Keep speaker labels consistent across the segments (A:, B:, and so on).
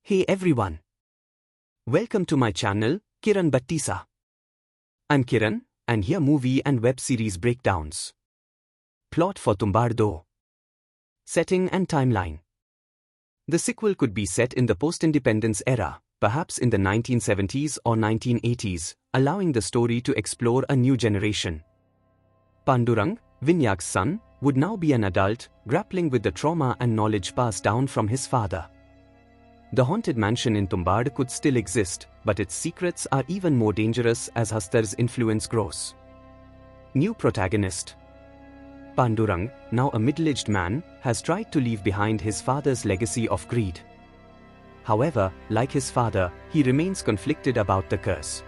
A: Hey everyone. Welcome to my channel, Kiran Battisa. I'm Kiran, and here movie and web series breakdowns. Plot for Tumbbad. Setting and timeline. The sequel could be set in the post-independence era, perhaps in the 1970s or 1980s, allowing the story to explore a new generation. Pandurang, Vinayak's son, would now be an adult, grappling with the trauma and knowledge passed down from his father. The haunted mansion in Tumbbad could still exist, but its secrets are even more dangerous as Hastar's influence grows. New protagonist. Pandurang, now a middle-aged man, has tried to leave behind his father's legacy of greed. However, like his father, he remains conflicted about the curse.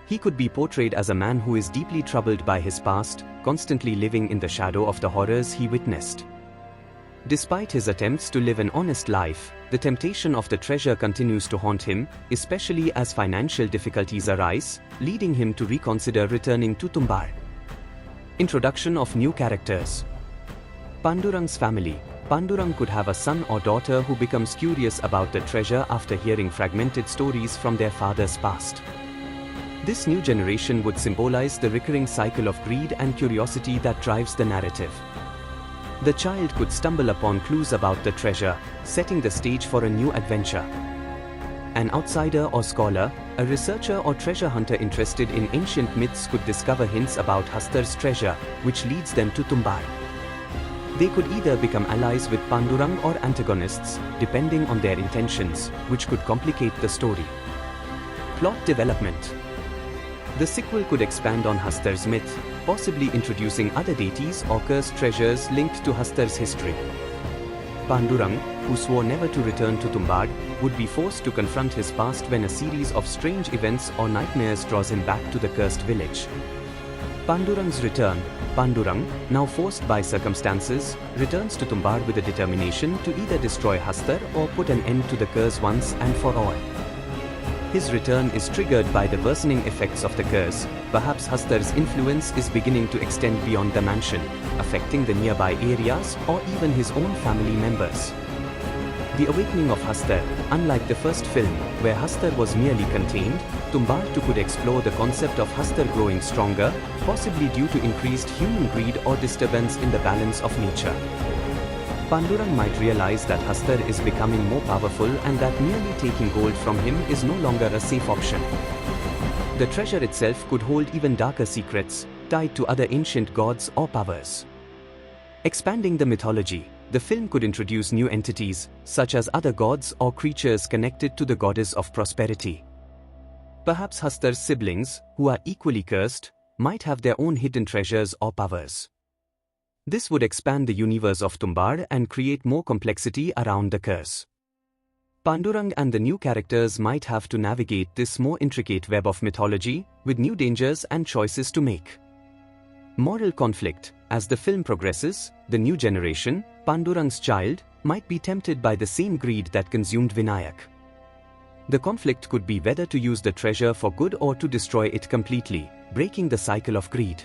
A: He could be portrayed as a man who is deeply troubled by his past, constantly living in the shadow of the horrors he witnessed. Despite his attempts to live an honest life, the temptation of the treasure continues to haunt him, especially as financial difficulties arise, leading him to reconsider returning to Tumbbad. Introduction of new characters. Pandurang's family. Pandurang could have a son or daughter who becomes curious about the treasure after hearing fragmented stories from their father's past. This new generation would symbolize the recurring cycle of greed and curiosity that drives the narrative. The child could stumble upon clues about the treasure, setting the stage for a new adventure. An outsider or scholar, a researcher or treasure hunter interested in ancient myths could discover hints about Hastar's treasure, which leads them to Tumbbad. They could either become allies with Pandurang or antagonists, depending on their intentions, which could complicate the story. Plot development. The sequel could expand on Hastar's myth, possibly introducing other deities or cursed treasures linked to Hastar's history. Pandurang, who swore never to return to Tumbbad, would be forced to confront his past when a series of strange events or nightmares draws him back to the cursed village. Pandurang's return. Pandurang, now forced by circumstances, returns to Tumbbad with a determination to either destroy Hastar or put an end to the curse once and for all. His return is triggered by the worsening effects of the curse. Perhaps Hastar's influence is beginning to extend beyond the mansion, affecting the nearby areas or even his own family members. The awakening of Hastar. Unlike the first film, where Hastar was merely contained, Tumbbad could explore the concept of Hastar growing stronger, possibly due to increased human greed or disturbance in the balance of nature. Pandurang might realize that Hastar is becoming more powerful and that merely taking gold from him is no longer a safe option. The treasure itself could hold even darker secrets, tied to other ancient gods or powers. Expanding the mythology, the film could introduce new entities, such as other gods or creatures connected to the goddess of prosperity. Perhaps Hastar's siblings, who are equally cursed, might have their own hidden treasures or powers. This would expand the universe of Tumbbad and create more complexity around the curse. Pandurang and the new characters might have to navigate this more intricate web of mythology, with new dangers and choices to make. Moral conflict. As the film progresses, the new generation, Pandurang's child, might be tempted by the same greed that consumed Vinayak. The conflict could be whether to use the treasure for good or to destroy it completely, breaking the cycle of greed.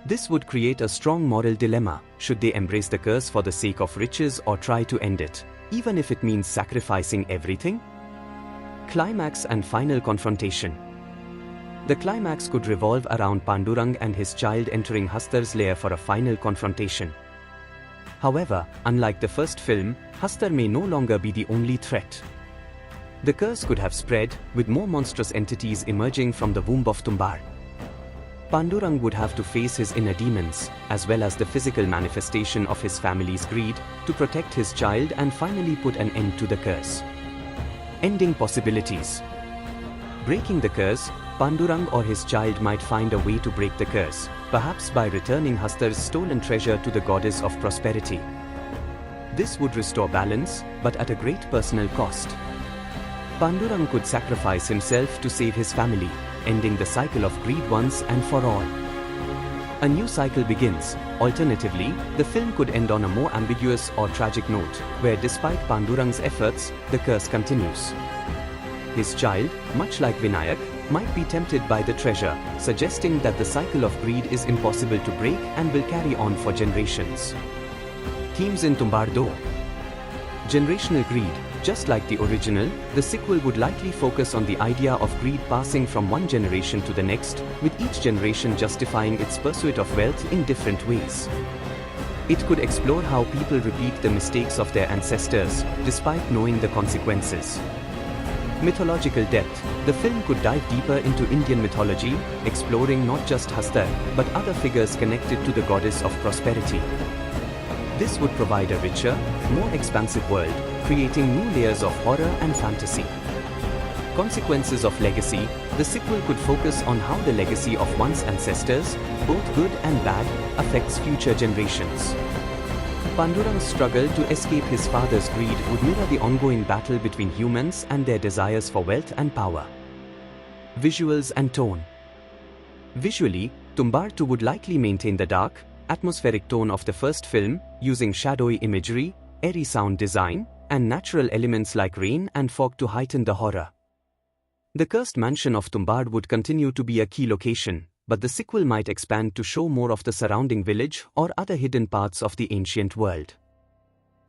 A: This would create a strong moral dilemma. Should they embrace the curse for the sake of riches or try to end it, even if it means sacrificing everything? Climax and final confrontation. The climax could revolve around Pandurang and his child entering Hastar's lair for a final confrontation. However, unlike the first film, Hastar may no longer be the only threat. The curse could have spread, with more monstrous entities emerging from the womb of Tumbbad. Pandurang would have to face his inner demons, as well as the physical manifestation of his family's greed, to protect his child and finally put an end to the curse. Ending possibilities. Breaking the curse. Pandurang or his child might find a way to break the curse, perhaps by returning Hastar's stolen treasure to the goddess of prosperity. This would restore balance, but at a great personal cost. Pandurang could sacrifice himself to save his family, ending the cycle of greed once and for all. A new cycle begins. Alternatively, the film could end on a more ambiguous or tragic note, where despite Pandurang's efforts, the curse continues. His child, much like Vinayak, might be tempted by the treasure, suggesting that the cycle of greed is impossible to break and will carry on for generations. Themes in Tumbbad. Generational greed. Just like the original, the sequel would likely focus on the idea of greed passing from one generation to the next, with each generation justifying its pursuit of wealth in different ways. It could explore how people repeat the mistakes of their ancestors, despite knowing the consequences. Mythological depth. The film could dive deeper into Indian mythology, exploring not just Hastar, but other figures connected to the goddess of prosperity. This would provide a richer, more expansive world, creating new layers of horror and fantasy. Consequences of legacy. The sequel could focus on how the legacy of one's ancestors, both good and bad, affects future generations. Pandurang's struggle to escape his father's greed would mirror the ongoing battle between humans and their desires for wealth and power. Visuals and tone. Visually, Tumbbad 2 would likely maintain the dark, atmospheric tone of the first film, using shadowy imagery, airy sound design, and natural elements like rain and fog to heighten the horror. The cursed mansion of Tumbbad would continue to be a key location, but the sequel might expand to show more of the surrounding village or other hidden parts of the ancient world.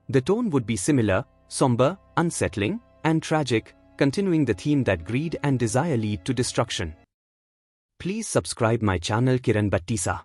A: The tone would be similar, somber, unsettling, and tragic, continuing the theme that greed and desire lead to destruction. Please subscribe my channel Kiran Battisa.